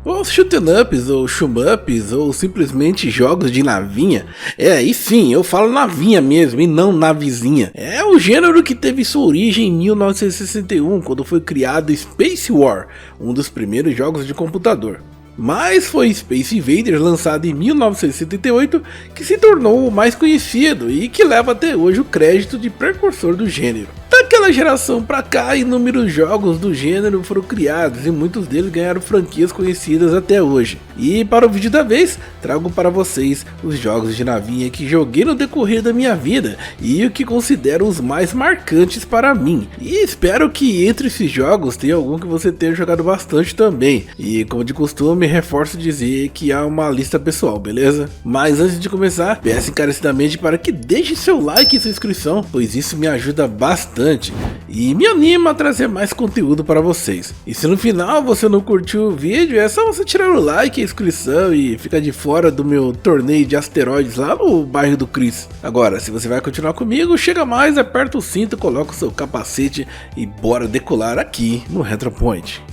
Os shoot'em ups, ou shmups, ou simplesmente jogos de navinha, e sim, eu falo navinha mesmo e não navezinha. É o gênero que teve sua origem em 1961, quando foi criado Space War, um dos primeiros jogos de computador. Mas foi Space Invaders, lançado em 1978, que se tornou o mais conhecido e que leva até hoje o crédito de precursor do gênero. Daquela geração pra cá, inúmeros jogos do gênero foram criados e muitos deles ganharam franquias conhecidas até hoje. E para o vídeo da vez, trago para vocês os jogos de navinha que joguei no decorrer da minha vida e o que considero os mais marcantes para mim. E espero que entre esses jogos tenha algum que você tenha jogado bastante também. E como de costume, reforço dizer que há uma lista pessoal, beleza? Mas antes de começar, peço encarecidamente para que deixe seu like e sua inscrição, pois isso me ajuda bastante e me anima a trazer mais conteúdo para vocês. E se no final você não curtiu o vídeo, é só você tirar o like e a inscrição e ficar de fora do meu torneio de asteroides lá no bairro do Chris. Agora, se você vai continuar comigo, chega mais, aperta o cinto, coloca o seu capacete e bora decolar aqui no Retropoint.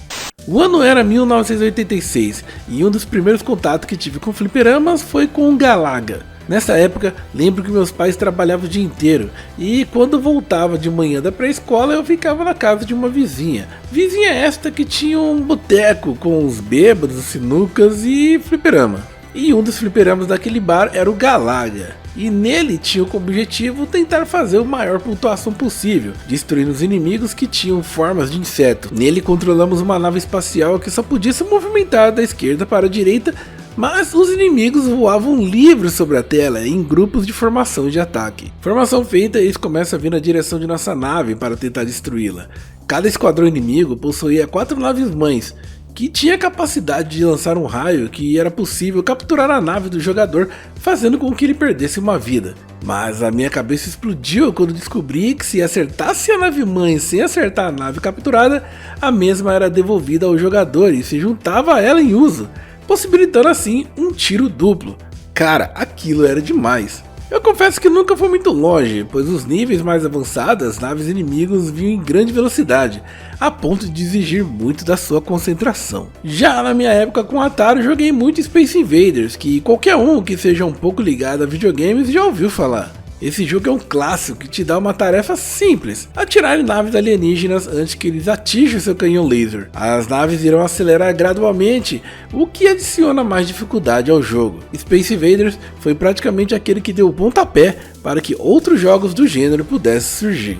O ano era 1986 e um dos primeiros contatos que tive com fliperamas foi com o Galaga. Nessa época, lembro que meus pais trabalhavam o dia inteiro e quando voltava de manhã da pré-escola eu ficava na casa de uma vizinha. Vizinha esta que tinha um boteco com os bêbados, sinucas e fliperama. E um dos fliperamas daquele bar era o Galaga. E nele tinha como objetivo tentar fazer a maior pontuação possível, destruindo os inimigos que tinham formas de inseto. Nele controlamos uma nave espacial que só podia se movimentar da esquerda para a direita, mas os inimigos voavam livres sobre a tela em grupos de formação de ataque. Formação feita, eles começam a vir na direção de nossa nave para tentar destruí-la. Cada esquadrão inimigo possuía 4 naves mães, que tinha a capacidade de lançar um raio que era possível capturar a nave do jogador, fazendo com que ele perdesse uma vida. Mas a minha cabeça explodiu quando descobri que se acertasse a nave mãe sem acertar a nave capturada, a mesma era devolvida ao jogador e se juntava a ela em uso, possibilitando assim um tiro duplo. Cara, aquilo era demais. Eu confesso que nunca fui muito longe, pois os níveis mais avançados, as naves inimigos vinham em grande velocidade, a ponto de exigir muito da sua concentração. Já na minha época com Atari, joguei muito Space Invaders, que qualquer um que seja um pouco ligado a videogames já ouviu falar. Esse jogo é um clássico que te dá uma tarefa simples: atirar em naves alienígenas antes que eles atinjam seu canhão laser. As naves irão acelerar gradualmente, o que adiciona mais dificuldade ao jogo. Space Invaders foi praticamente aquele que deu o pontapé para que outros jogos do gênero pudessem surgir.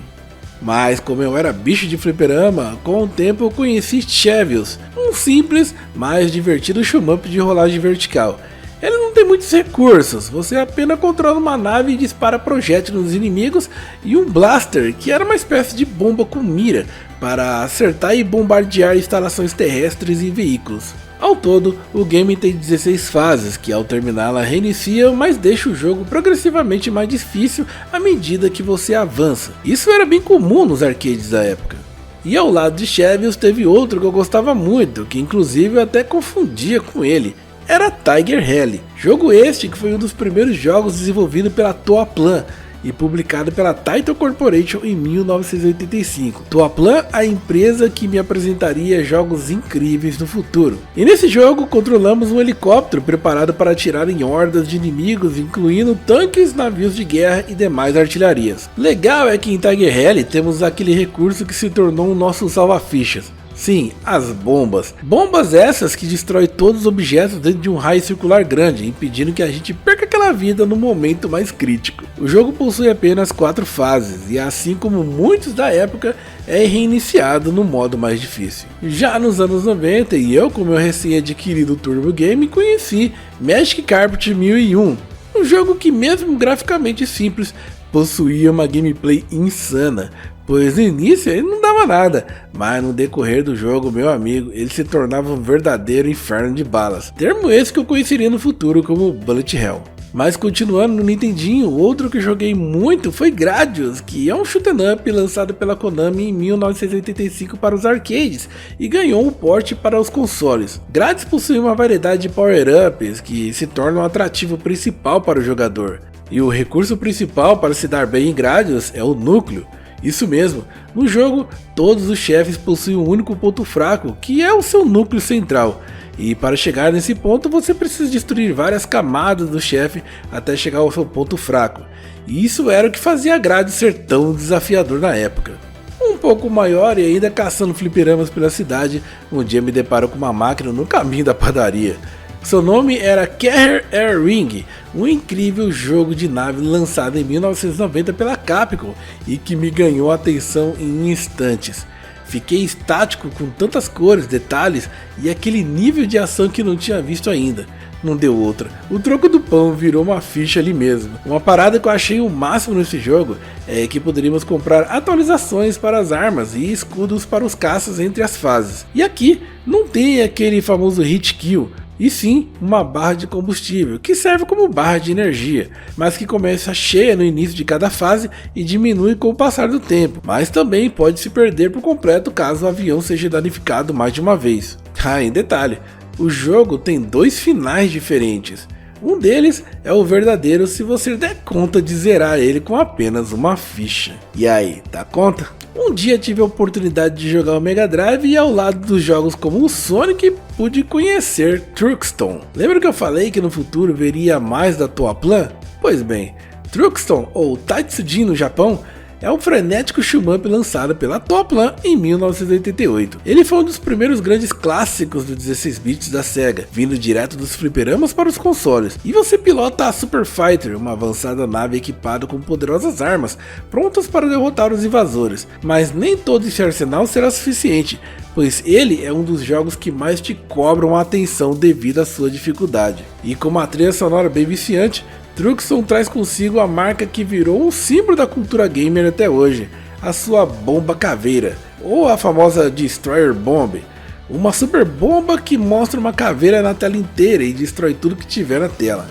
Mas como eu era bicho de fliperama, com o tempo eu conheci Chevios, um simples, mas divertido shmup de rolagem vertical. Ele não tem muitos recursos, você apenas controla uma nave e dispara projéteis nos inimigos e um blaster, que era uma espécie de bomba com mira, para acertar e bombardear instalações terrestres e veículos. Ao todo, o game tem 16 fases, que ao terminá-la reiniciam, mas deixa o jogo progressivamente mais difícil à medida que você avança. Isso era bem comum nos arcades da época. E ao lado de Chevios teve outro que eu gostava muito, que inclusive eu até confundia com ele. Era Tiger Rally, jogo este que foi um dos primeiros jogos desenvolvido pela Toaplan e publicado pela Taito Corporation em 1985. Toaplan, a empresa que me apresentaria jogos incríveis no futuro. E nesse jogo controlamos um helicóptero preparado para atirar em hordas de inimigos, incluindo tanques, navios de guerra e demais artilharias. Legal é que em Tiger Rally temos aquele recurso que se tornou o nosso salva-fichas. Sim, as bombas. Bombas essas que destroem todos os objetos dentro de um raio circular grande, impedindo que a gente perca aquela vida no momento mais crítico. O jogo possui apenas 4 fases e, assim como muitos da época, é reiniciado no modo mais difícil. Já nos anos 90, e eu com meu recém-adquirido Turbo Game conheci Magic Carpet 1001, um jogo que mesmo graficamente simples, possuía uma gameplay insana, pois no início ele não dava nada, mas no decorrer do jogo, meu amigo, ele se tornava um verdadeiro inferno de balas, termo esse que eu conheceria no futuro como Bullet Hell. Mas continuando no Nintendinho, outro que joguei muito foi Gradius, que é um shoot'em up lançado pela Konami em 1985 para os arcades e ganhou um port para os consoles. Gradius possui uma variedade de power-ups que se tornam um atrativo principal para o jogador. E o recurso principal para se dar bem em Gradius é o núcleo. Isso mesmo, no jogo todos os chefes possuem um único ponto fraco, que é o seu núcleo central. E para chegar nesse ponto você precisa destruir várias camadas do chefe até chegar ao seu ponto fraco. E isso era o que fazia a grade ser tão desafiador na época. Um pouco maior e ainda caçando fliperamas pela cidade, um dia me deparo com uma máquina no caminho da padaria. Seu nome era Carrier Air Ring, um incrível jogo de nave lançado em 1990 pela Capcom e que me ganhou a atenção em instantes. Fiquei estático com tantas cores, detalhes e aquele nível de ação que não tinha visto ainda. Não deu outra. O troco do pão virou uma ficha ali mesmo. Uma parada que eu achei o máximo nesse jogo é que poderíamos comprar atualizações para as armas e escudos para os caças entre as fases. E aqui não tem aquele famoso hit kill, e sim uma barra de combustível, que serve como barra de energia, mas que começa cheia no início de cada fase e diminui com o passar do tempo, mas também pode se perder por completo caso o avião seja danificado mais de uma vez. Em detalhe, o jogo tem 2 finais diferentes. Um deles é o verdadeiro se você der conta de zerar ele com apenas uma ficha. E aí, dá conta? Um dia tive a oportunidade de jogar o Mega Drive e ao lado dos jogos como o Sonic pude conhecer Truxton. Lembra que eu falei que no futuro veria mais da Toaplan? Pois bem, Truxton, ou Tatsujin no Japão, é um frenético shoot-up lançado pela Toaplan em 1988. Ele foi um dos primeiros grandes clássicos do 16 bits da Sega, vindo direto dos fliperamas para os consoles. E você pilota a Super Fighter, uma avançada nave equipada com poderosas armas, prontas para derrotar os invasores. Mas nem todo esse arsenal será suficiente, pois ele é um dos jogos que mais te cobram a atenção devido à sua dificuldade. E com uma trilha sonora bem viciante, Truxton traz consigo a marca que virou um símbolo da cultura gamer até hoje, a sua bomba caveira, ou a famosa Destroyer Bomb, uma super bomba que mostra uma caveira na tela inteira e destrói tudo que tiver na tela.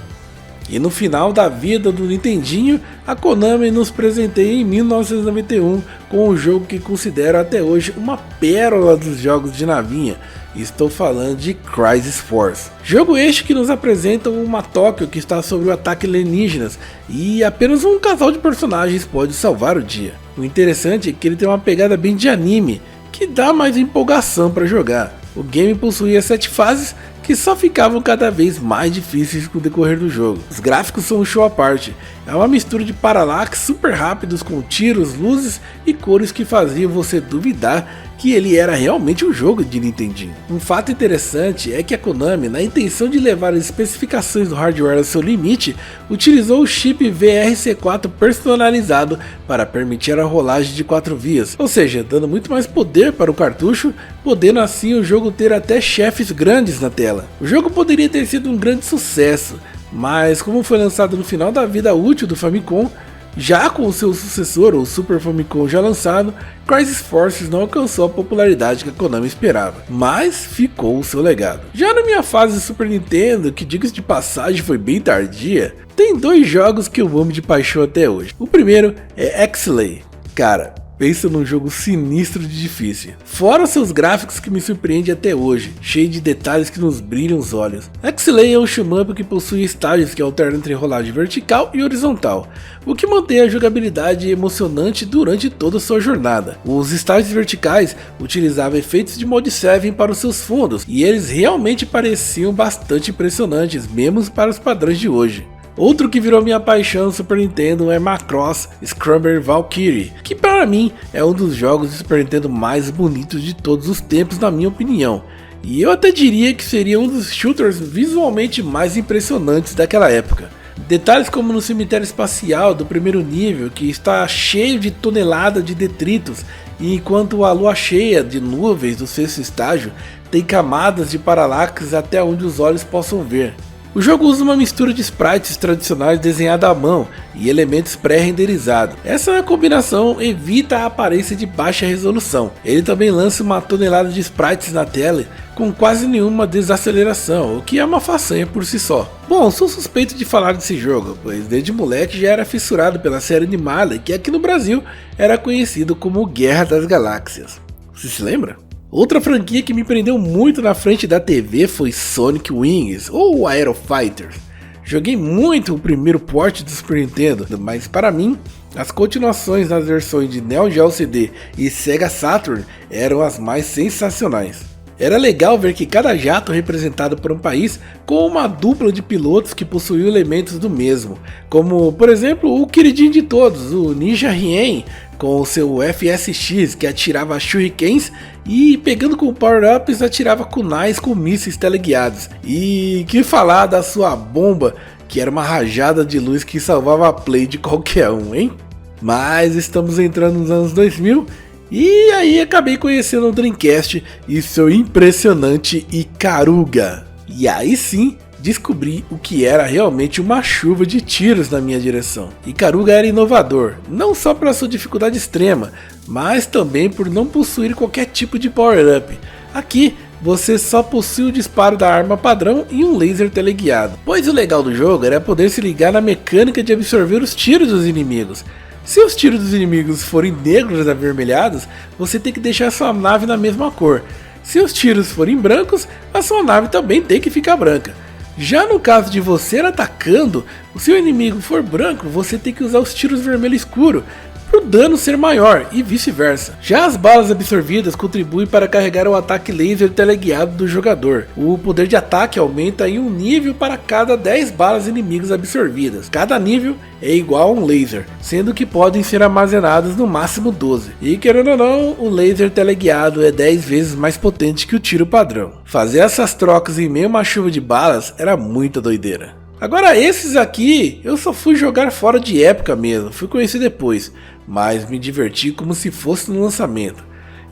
E no final da vida do Nintendinho, a Konami nos presenteia em 1991 com um jogo que considero até hoje uma pérola dos jogos de navinha. Estou falando de Crisis Force. Jogo este que nos apresenta uma Tóquio que está sob o ataque alienígenas e apenas um casal de personagens pode salvar o dia. O interessante é que ele tem uma pegada bem de anime, que dá mais empolgação para jogar. O game possuía 7 fases que só ficavam cada vez mais difíceis com o decorrer do jogo. Os gráficos são um show à parte, é uma mistura de paralax super rápidos com tiros, luzes e cores que faziam você duvidar que ele era realmente um jogo de Nintendinho. Um fato interessante é que a Konami, na intenção de levar as especificações do hardware ao seu limite, utilizou o chip VRC4 personalizado para permitir a rolagem de 4 vias, ou seja, dando muito mais poder para o cartucho, podendo assim o jogo ter até chefes grandes na tela. O jogo poderia ter sido um grande sucesso, mas como foi lançado no final da vida útil do Famicom, já com o seu sucessor, o Super Famicom já lançado, Crisis Force não alcançou a popularidade que a Konami esperava, mas ficou o seu legado. Já na minha fase Super Nintendo, que diga-se de passagem foi bem tardia, tem 2 jogos que eu amo de paixão até hoje. O primeiro é X-Lay. Cara, pensa num jogo sinistro de difícil, fora seus gráficos que me surpreende até hoje, cheio de detalhes que nos brilham os olhos. X-Lay é um shoot-up que possui estágios que alternam entre rolagem vertical e horizontal, o que mantém a jogabilidade emocionante durante toda a sua jornada. Os estágios verticais utilizavam efeitos de Mode 7 para os seus fundos, e eles realmente pareciam bastante impressionantes, mesmo para os padrões de hoje. Outro que virou minha paixão no Super Nintendo é Macross Scrambler Valkyrie, que para mim é um dos jogos do Super Nintendo mais bonitos de todos os tempos na minha opinião, e eu até diria que seria um dos shooters visualmente mais impressionantes daquela época. Detalhes como no cemitério espacial do primeiro nível, que está cheio de toneladas de detritos, e enquanto a lua cheia de nuvens do 6º estágio tem camadas de paralaxe até onde os olhos possam ver. O jogo usa uma mistura de sprites tradicionais desenhados à mão e elementos pré-renderizados. Essa combinação evita a aparência de baixa resolução. Ele também lança uma tonelada de sprites na tela com quase nenhuma desaceleração, o que é uma façanha por si só. Bom, sou suspeito de falar desse jogo, pois desde moleque já era fissurado pela série animada que aqui no Brasil era conhecido como Guerra das Galáxias. Você se lembra? Outra franquia que me prendeu muito na frente da TV foi Sonic Wings, ou Aero Fighters. Joguei muito o primeiro port do Super Nintendo, mas para mim, as continuações nas versões de Neo Geo CD e Sega Saturn eram as mais sensacionais. Era legal ver que cada jato representado por um país com uma dupla de pilotos que possuíam elementos do mesmo, como por exemplo o queridinho de todos, o Ninja Hien, com o seu FSX que atirava shurikens e pegando com power-ups atirava kunais com mísseis teleguiados. E que falar da sua bomba, que era uma rajada de luz que salvava a play de qualquer um, hein? Mas estamos entrando nos anos 2000 e aí acabei conhecendo o Dreamcast e seu impressionante Ikaruga. E aí sim, descobri o que era realmente uma chuva de tiros na minha direção. Ikaruga era inovador, não só pela sua dificuldade extrema, mas também por não possuir qualquer tipo de power-up. Aqui, você só possui o disparo da arma padrão e um laser teleguiado. Pois o legal do jogo era poder se ligar na mecânica de absorver os tiros dos inimigos. Se os tiros dos inimigos forem negros avermelhados, você tem que deixar sua nave na mesma cor. Se os tiros forem brancos, a sua nave também tem que ficar branca. Já no caso de você atacando, o seu inimigo for branco, você tem que usar os tiros vermelho escuro, para o dano ser maior e vice-versa. Já as balas absorvidas contribuem para carregar o ataque laser teleguiado do jogador. O poder de ataque aumenta em um nível para cada 10 balas inimigas absorvidas. Cada nível é igual a um laser, sendo que podem ser armazenadas no máximo 12. E querendo ou não, o laser teleguiado é 10 vezes mais potente que o tiro padrão. Fazer essas trocas em meio a uma chuva de balas era muita doideira. Agora esses aqui, eu só fui jogar fora de época mesmo, fui conhecer depois, mas me diverti como se fosse no lançamento.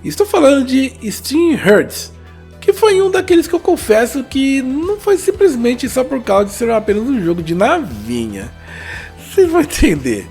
Estou falando de Steam Hearts, que foi um daqueles que eu confesso que não foi simplesmente só por causa de ser apenas um jogo de navinha. Vocês vão entender.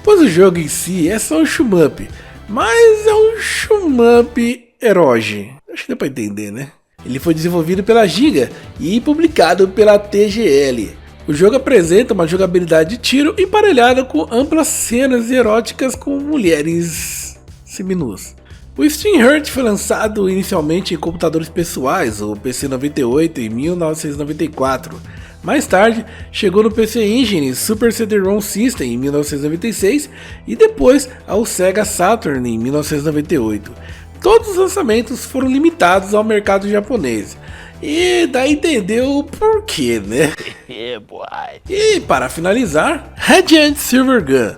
Pois o jogo em si é só um shmup, mas é um shmup eroge. Acho que dá pra entender, né? Ele foi desenvolvido pela Giga e publicado pela TGL. O jogo apresenta uma jogabilidade de tiro emparelhada com amplas cenas eróticas com mulheres seminuas. O Steam Heart foi lançado inicialmente em computadores pessoais, o PC 98, em 1994. Mais tarde, chegou no PC Engine Super CD-ROM System em 1996 e depois ao Sega Saturn em 1998. Todos os lançamentos foram limitados ao mercado japonês. E daí entendeu o porquê, né? E para finalizar, Radiant Silvergun.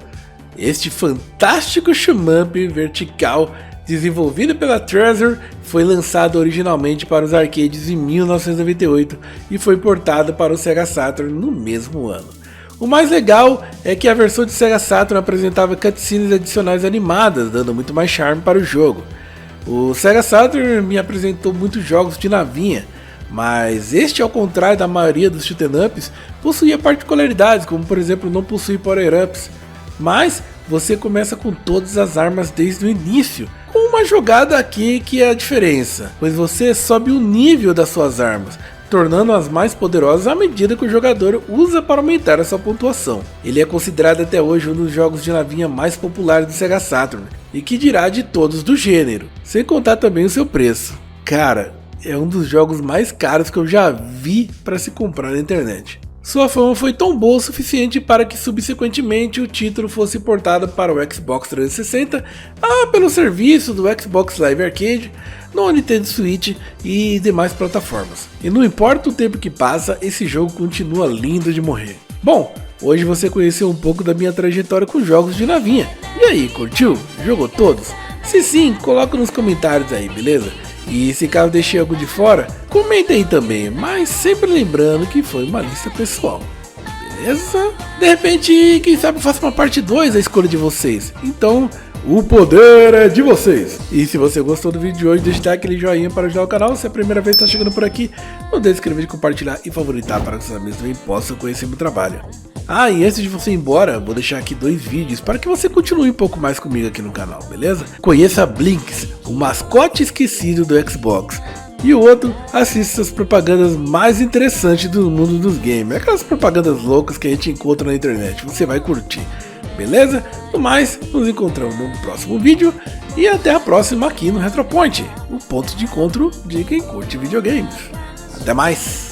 Este fantástico shmup vertical desenvolvido pela Treasure foi lançado originalmente para os arcades em 1998 e foi portado para o Sega Saturn no mesmo ano. O mais legal é que a versão de Sega Saturn apresentava cutscenes adicionais animadas, dando muito mais charme para o jogo. O Sega Saturn me apresentou muitos jogos de navinha, mas este, ao contrário da maioria dos shoot'em-ups, possuía particularidades, como por exemplo não possui power-ups, mas você começa com todas as armas desde o início, com uma jogada aqui que é a diferença, pois você sobe o nível das suas armas, tornando-as mais poderosas à medida que o jogador usa para aumentar a sua pontuação. Ele é considerado até hoje um dos jogos de navinha mais populares do Sega Saturn, e que dirá de todos do gênero, sem contar também o seu preço. Cara, é um dos jogos mais caros que eu já vi para se comprar na internet. Sua fama foi tão boa o suficiente para que subsequentemente o título fosse portado para o Xbox 360 pelo serviço do Xbox Live Arcade, no Nintendo Switch e demais plataformas. E não importa o tempo que passa, esse jogo continua lindo de morrer. Bom, hoje você conheceu um pouco da minha trajetória com jogos de navinha. E aí, curtiu? Jogou todos? Se sim, coloca nos comentários aí, beleza? E se caso deixei algo de fora, comenta aí também, mas sempre lembrando que foi uma lista pessoal, beleza? De repente, quem sabe eu faço uma parte 2 da escolha de vocês, então o poder é de vocês. E se você gostou do vídeo de hoje, deixa aquele joinha para ajudar o canal. Se é a primeira vez que está chegando por aqui, não deixe de se inscrever, compartilhar e favoritar para que os amigos também possam conhecer meu trabalho. E antes de você ir embora, vou deixar aqui 2 vídeos para que você continue um pouco mais comigo aqui no canal, beleza? Conheça Blinks, o mascote esquecido do Xbox. E o outro, assista as propagandas mais interessantes do mundo dos games. Aquelas propagandas loucas que a gente encontra na internet, você vai curtir, beleza? No mais, nos encontramos no próximo vídeo e até a próxima aqui no Retropoint, o ponto de encontro de quem curte videogames. Até mais!